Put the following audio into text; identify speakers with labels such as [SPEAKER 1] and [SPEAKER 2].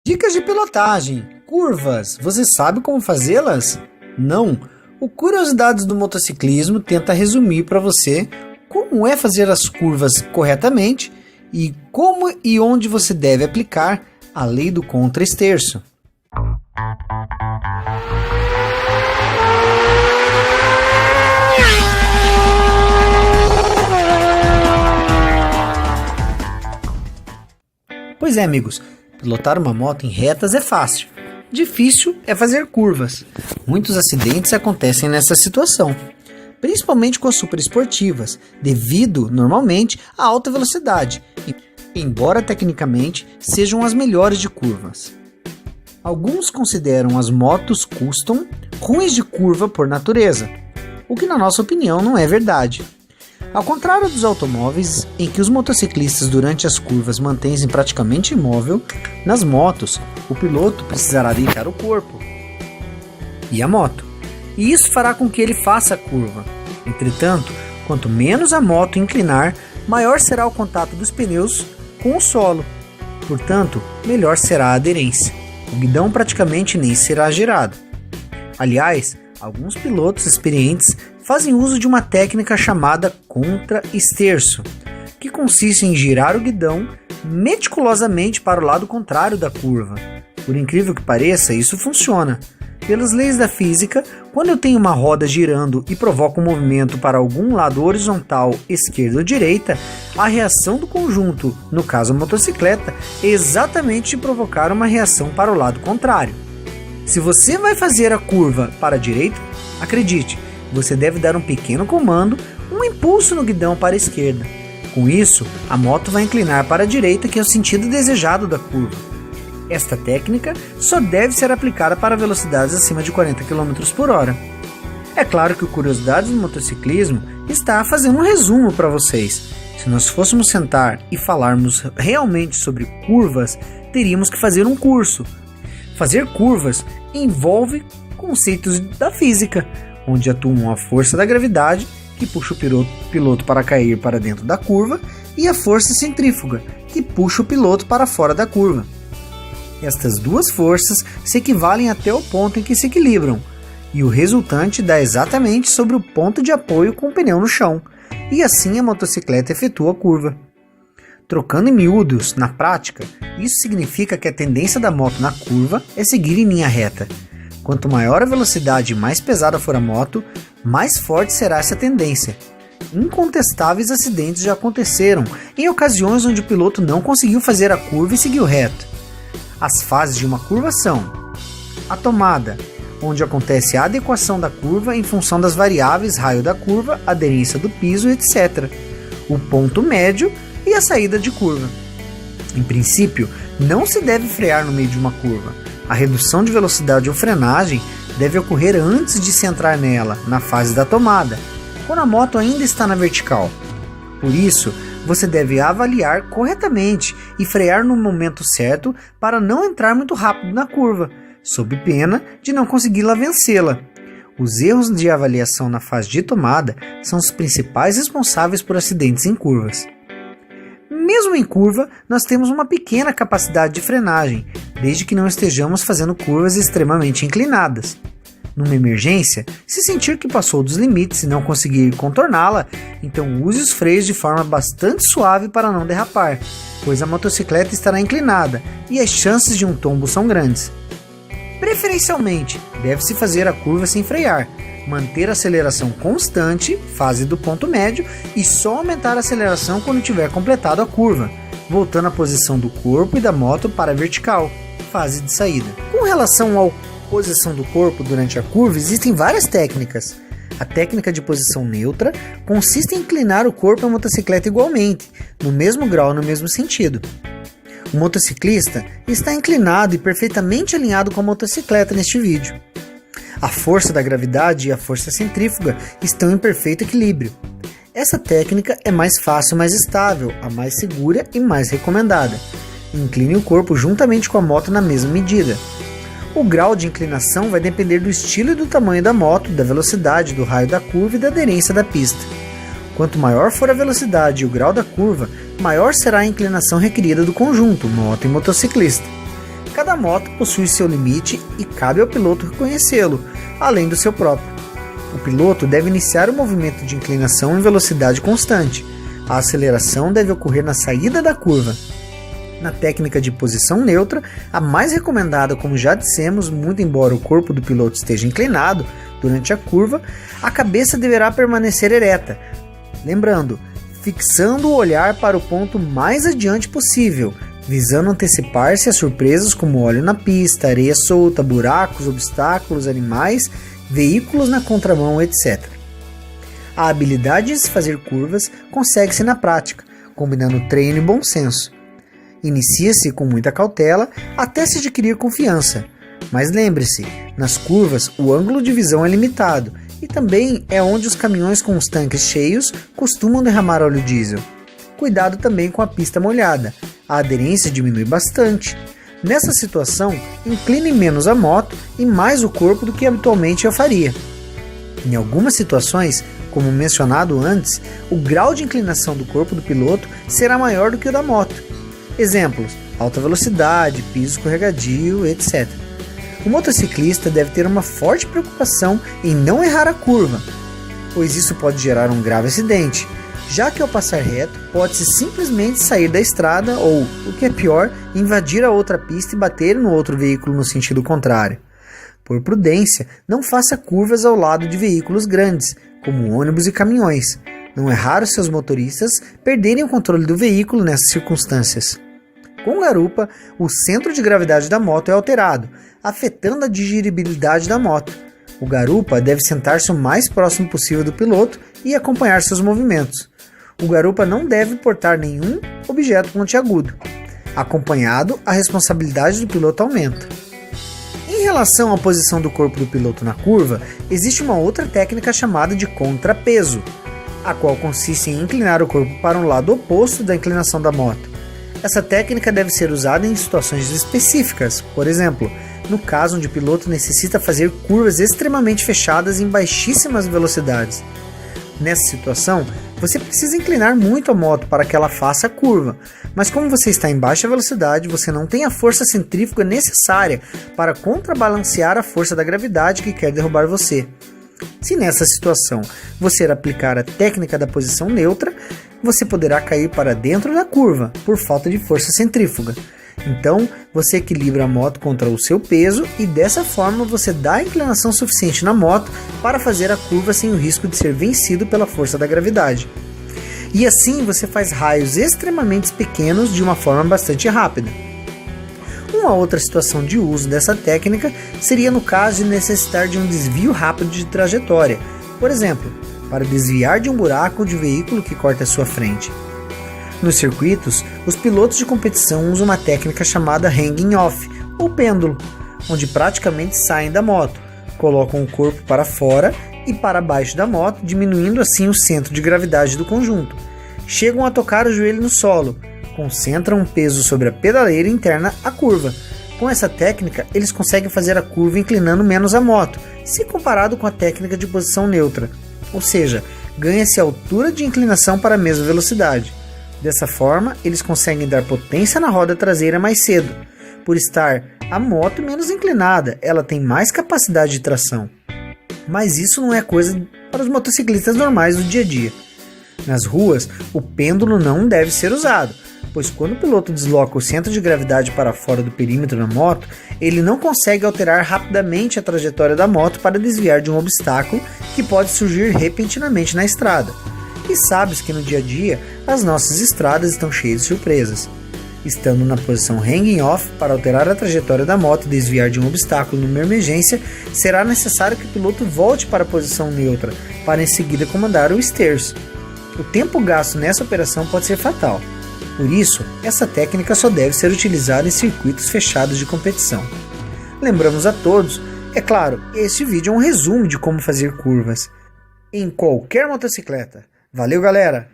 [SPEAKER 1] Dicas de pilotagem. Curvas. Você sabe como fazê-las? Não. O Curiosidades do Motociclismo tenta resumir para você como é fazer as curvas corretamente e como e onde você deve aplicar a lei do contra-esterço. Pois é, amigos, pilotar uma moto em retas é fácil. Difícil é fazer curvas. Muitos acidentes acontecem nessa situação, principalmente com as superesportivas, devido, normalmente, à alta velocidade, embora tecnicamente sejam as melhores de curvas. Alguns consideram as motos custom ruins de curva por natureza, o que na nossa opinião não é verdade. Ao contrário dos automóveis, em que os motociclistas durante as curvas mantêm-se praticamente imóvel, nas motos, o piloto precisará deitar o corpo e a moto, e isso fará com que ele faça a curva. Entretanto, quanto menos a moto inclinar, maior será o contato dos pneus com o solo, portanto, melhor será a aderência. O guidão praticamente nem será girado. Aliás, alguns pilotos experientes fazem uso de uma técnica chamada contra-esterço, que consiste em girar o guidão meticulosamente para o lado contrário da curva. Por incrível que pareça, isso funciona. Pelas leis da física, quando eu tenho uma roda girando e provoco um movimento para algum lado horizontal, esquerda ou direita, a reação do conjunto, no caso a motocicleta, é exatamente de provocar uma reação para o lado contrário. Se você vai fazer a curva para a direita, acredite, você deve dar um pequeno comando, um impulso no guidão para a esquerda. Com isso, a moto vai inclinar para a direita, que é o sentido desejado da curva. Esta técnica só deve ser aplicada para velocidades acima de 40 km por hora. É claro que o Curiosidades do Motociclismo está fazendo um resumo para vocês. Se nós fôssemos sentar e falarmos realmente sobre curvas, teríamos que fazer um curso. Fazer curvas envolve conceitos da física, onde atuam a força da gravidade, que puxa o piloto para cair para dentro da curva, e a força centrífuga, que puxa o piloto para fora da curva. Estas duas forças se equivalem até o ponto em que se equilibram, e o resultante dá exatamente sobre o ponto de apoio com o pneu no chão, e assim a motocicleta efetua a curva. Trocando em miúdos, na prática, isso significa que a tendência da moto na curva é seguir em linha reta. Quanto maior a velocidade e mais pesada for a moto, mais forte será essa tendência. Incontestáveis acidentes já aconteceram em ocasiões onde o piloto não conseguiu fazer a curva e seguiu reto. As fases de uma curva são: a tomada, onde acontece a adequação da curva em função das variáveis raio da curva, aderência do piso, etc. O ponto médio e a saída de curva. Em princípio, não se deve frear no meio de uma curva. A redução de velocidade ou frenagem deve ocorrer antes de se entrar nela, na fase da tomada, quando a moto ainda está na vertical. Por isso, você deve avaliar corretamente e frear no momento certo para não entrar muito rápido na curva, sob pena de não conseguir vencê-la. Os erros de avaliação na fase de tomada são os principais responsáveis por acidentes em curvas. Mesmo em curva, nós temos uma pequena capacidade de frenagem, desde que não estejamos fazendo curvas extremamente inclinadas. Numa emergência, se sentir que passou dos limites e não conseguir contorná-la, então use os freios de forma bastante suave para não derrapar, pois a motocicleta estará inclinada e as chances de um tombo são grandes. Preferencialmente, deve-se fazer a curva sem frear, manter a aceleração constante, fase do ponto médio, e só aumentar a aceleração quando tiver completado a curva, voltando à posição do corpo e da moto para a vertical, fase de saída. Com relação à posição do corpo durante a curva, existem várias técnicas. A técnica de posição neutra consiste em inclinar o corpo da motocicleta igualmente, no mesmo grau, no mesmo sentido. O motociclista está inclinado e perfeitamente alinhado com a motocicleta neste vídeo. A força da gravidade e a força centrífuga estão em perfeito equilíbrio. Essa técnica é mais fácil e mais estável, a mais segura e mais recomendada. Incline o corpo juntamente com a moto na mesma medida. O grau de inclinação vai depender do estilo e do tamanho da moto, da velocidade, do raio da curva e da aderência da pista. Quanto maior for a velocidade e o grau da curva, maior será a inclinação requerida do conjunto, moto e motociclista. Cada moto possui seu limite e cabe ao piloto reconhecê-lo, além do seu próprio. O piloto deve iniciar o movimento de inclinação em velocidade constante. A aceleração deve ocorrer na saída da curva. Na técnica de posição neutra, a mais recomendada, como já dissemos, muito embora o corpo do piloto esteja inclinado durante a curva, a cabeça deverá permanecer ereta. Lembrando, fixando o olhar para o ponto mais adiante possível, visando antecipar-se a surpresas como óleo na pista, areia solta, buracos, obstáculos, animais, veículos na contramão, etc. A habilidade de se fazer curvas consegue-se na prática, combinando treino e bom senso. Inicia-se com muita cautela até se adquirir confiança, mas lembre-se, nas curvas o ângulo de visão é limitado e também é onde os caminhões com os tanques cheios costumam derramar óleo diesel. Cuidado também com a pista molhada, a aderência diminui bastante. Nessa situação, incline menos a moto e mais o corpo do que habitualmente eu faria. Em algumas situações, como mencionado antes, o grau de inclinação do corpo do piloto será maior do que o da moto. Exemplos: alta velocidade, piso escorregadio, etc. O motociclista deve ter uma forte preocupação em não errar a curva, pois isso pode gerar um grave acidente, já que ao passar reto pode-se simplesmente sair da estrada ou, o que é pior, invadir a outra pista e bater no outro veículo no sentido contrário. Por prudência, não faça curvas ao lado de veículos grandes, como ônibus e caminhões. Não é raro seus motoristas perderem o controle do veículo nessas circunstâncias. Com garupa, o centro de gravidade da moto é alterado, afetando a dirigibilidade da moto. O garupa deve sentar-se o mais próximo possível do piloto e acompanhar seus movimentos. O garupa não deve portar nenhum objeto pontiagudo. Acompanhado, a responsabilidade do piloto aumenta. Em relação à posição do corpo do piloto na curva, existe uma outra técnica chamada de contrapeso, a qual consiste em inclinar o corpo para um lado oposto da inclinação da moto. Essa técnica deve ser usada em situações específicas, por exemplo, no caso onde o piloto necessita fazer curvas extremamente fechadas em baixíssimas velocidades. Nessa situação, você precisa inclinar muito a moto para que ela faça a curva, mas como você está em baixa velocidade, você não tem a força centrífuga necessária para contrabalancear a força da gravidade que quer derrubar você. Se nessa situação você aplicar a técnica da posição neutra, você poderá cair para dentro da curva por falta de força centrífuga. Então, você equilibra a moto contra o seu peso e dessa forma você dá a inclinação suficiente na moto para fazer a curva sem o risco de ser vencido pela força da gravidade. E assim você faz raios extremamente pequenos de uma forma bastante rápida. Uma outra situação de uso dessa técnica seria no caso de necessitar de um desvio rápido de trajetória, por exemplo, para desviar de um buraco de veículo que corta a sua frente. Nos circuitos, os pilotos de competição usam uma técnica chamada hanging off, ou pêndulo, onde praticamente saem da moto, colocam o corpo para fora e para baixo da moto, diminuindo assim o centro de gravidade do conjunto. Chegam a tocar o joelho no solo, concentram um peso sobre a pedaleira interna à curva. Com essa técnica, eles conseguem fazer a curva inclinando menos a moto, se comparado com a técnica de posição neutra, ou seja, ganha-se altura de inclinação para a mesma velocidade. Dessa forma, eles conseguem dar potência na roda traseira mais cedo. Por estar a moto menos inclinada, ela tem mais capacidade de tração. Mas isso não é coisa para os motociclistas normais do dia a dia. Nas ruas, o pêndulo não deve ser usado, pois quando o piloto desloca o centro de gravidade para fora do perímetro da moto, ele não consegue alterar rapidamente a trajetória da moto para desviar de um obstáculo que pode surgir repentinamente na estrada. E sabes que no dia a dia, as nossas estradas estão cheias de surpresas. Estando na posição hanging off, para alterar a trajetória da moto e desviar de um obstáculo numa emergência, será necessário que o piloto volte para a posição neutra, para em seguida comandar o esterço. O tempo gasto nessa operação pode ser fatal. Por isso, essa técnica só deve ser utilizada em circuitos fechados de competição. Lembramos a todos, é claro, este vídeo é um resumo de como fazer curvas em qualquer motocicleta. Valeu, galera!